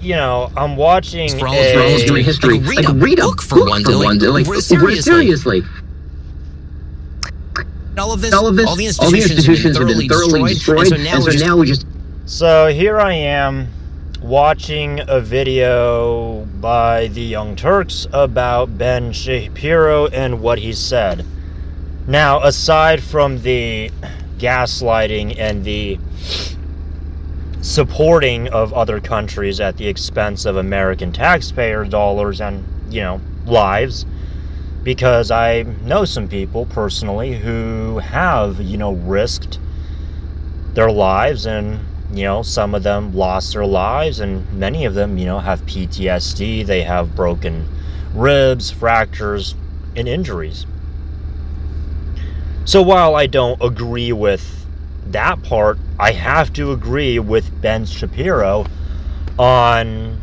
I'm watching for all of your history. Like, read a book for one, like, seriously. All of this, all the institutions have been thoroughly destroyed, and so now we just... So here I am, watching a video by the Young Turks about Ben Shapiro and what he said. Now, aside from the gaslighting and the supporting of other countries at the expense of American taxpayer dollars and, lives, because I know some people personally who have, risked their lives, and, some of them lost their lives, and many of them, have PTSD, they have broken ribs, fractures, and injuries. So while I don't agree with that part, I have to agree with Ben Shapiro on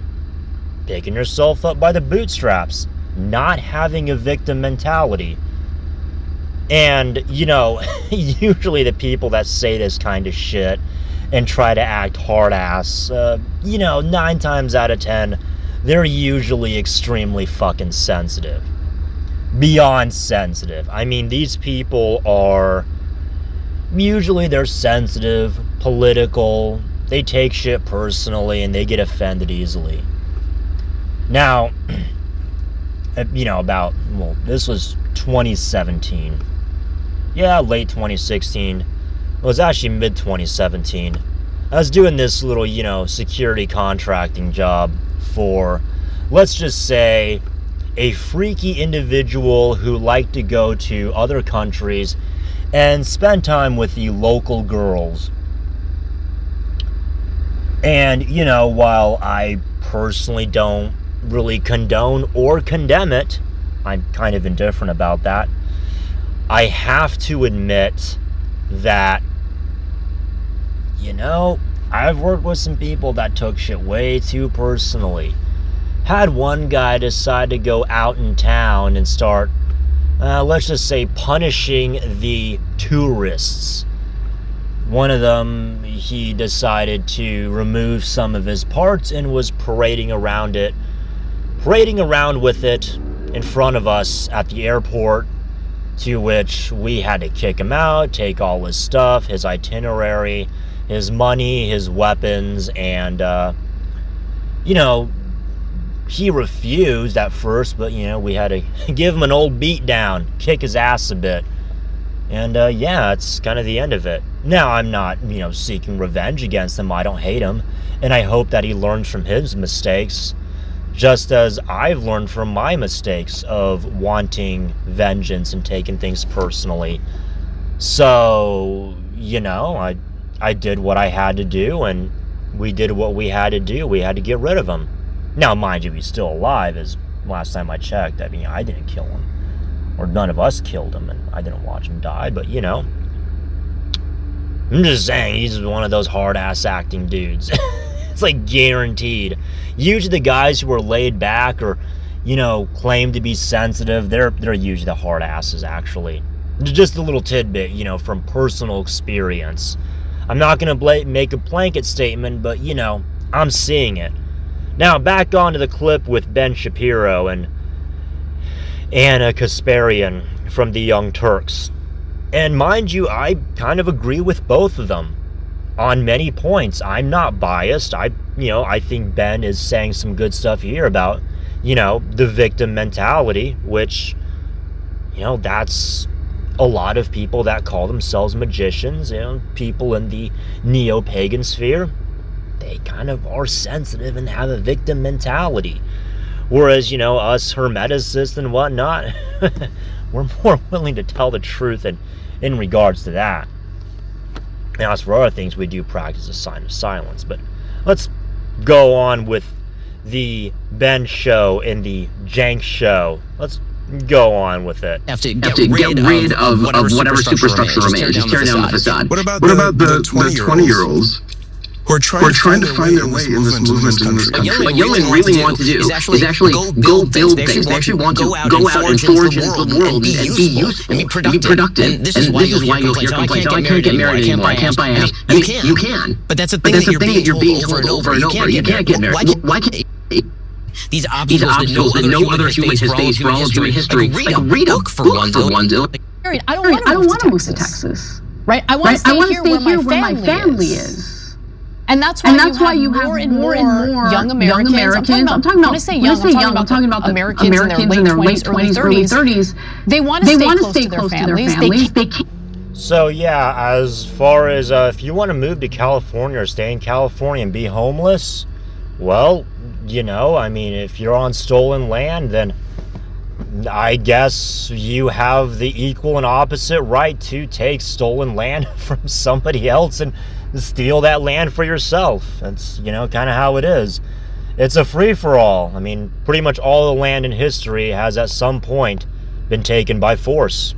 picking yourself up by the bootstraps, not having a victim mentality. And, usually the people that say this kind of shit and try to act hard ass, 9 times out of 10, they're usually extremely fucking sensitive. Beyond sensitive. I mean, these people are... Usually they're sensitive, political, they take shit personally, and they get offended easily. Now, this was 2017. Yeah, late 2016. It was actually mid-2017. I was doing this little, security contracting job for, let's just say, a freaky individual who liked to go to other countries and spend time with the local girls. And, while I personally don't really condone or condemn it, I'm kind of indifferent about that, I have to admit that, I've worked with some people that took shit way too personally. Had one guy decide to go out in town and start, let's just say, punishing the tourists. One of them, he decided to remove some of his parts and was parading around with it in front of us at the airport, to which we had to kick him out, take all his stuff, his itinerary, his money, his weapons, and, he refused at first, but, we had to give him an old beat down, kick his ass a bit. And, it's kind of the end of it. Now, I'm not, seeking revenge against him. I don't hate him. And I hope that he learns from his mistakes, just as I've learned from my mistakes of wanting vengeance and taking things personally. So, I did what I had to do, and we did what we had to do. We had to get rid of him. Now, mind you, he's still alive, as last time I checked. I mean, I didn't kill him. Or none of us killed him, and I didn't watch him die, but, I'm just saying, he's one of those hard-ass acting dudes. It's like guaranteed. Usually the guys who are laid back or, claim to be sensitive, they're usually the hard asses, actually. Just a little tidbit, from personal experience. I'm not going to make a blanket statement, but, I'm seeing it. Now, back onto the clip with Ben Shapiro and Anna Kasparian from the Young Turks. And mind you, I kind of agree with both of them on many points. I'm not biased. I think Ben is saying some good stuff here about, the victim mentality, which, that's a lot of people that call themselves magicians, people in the neo-pagan sphere. They kind of are sensitive and have a victim mentality. Whereas, us hermeticists and whatnot, we're more willing to tell the truth in regards to that. Now, as for other things, we do practice a sign of silence. But let's go on with the Ben show and the Jank show. Let's go on with it. Have to get rid of whatever superstructure remains. Just tear down the facade. What about the 20-year-olds? who are trying to find their way in this movement in this country. What young men really want to do is actually go build things. They actually want to go out and forge into the world and be useful and be productive. And this is why you'll hear complaints, I can't get married anymore, I can't buy a house. I mean, you can. But that's a thing that you're being told over and over. You can't get married. Why can't these obstacles that no other human has faced for all of human history? Like, read a book for one, Dylan. I don't want to move to Texas. Right? I want to stay here where my family is. And that's why you have more and more young Americans. I'm talking about, when I say young, I'm talking about the Americans in their late 20s, early 30s. They want to stay close to their families. They can't. So yeah, as far as if you want to move to California or stay in California and be homeless, well, you know, I mean, if you're on stolen land, then I guess you have the equal and opposite right to take stolen land from somebody else and steal that land for yourself. That's, you know, kind of how it is. It's a free-for-all. I mean, pretty much all the land in history has at some point been taken by force.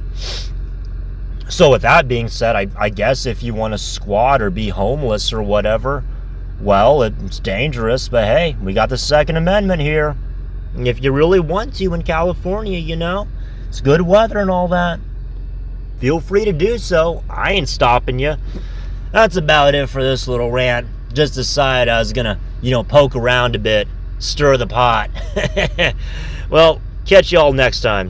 So with that being said, I guess if you want to squat or be homeless or whatever, well, it's dangerous, but hey, we got the Second Amendment here. If you really want to in California, you know, it's good weather and all that, feel free to do so. I ain't stopping you. That's about it for this little rant. Just decided I was gonna, you know, poke around a bit, stir the pot. Well, catch y'all next time.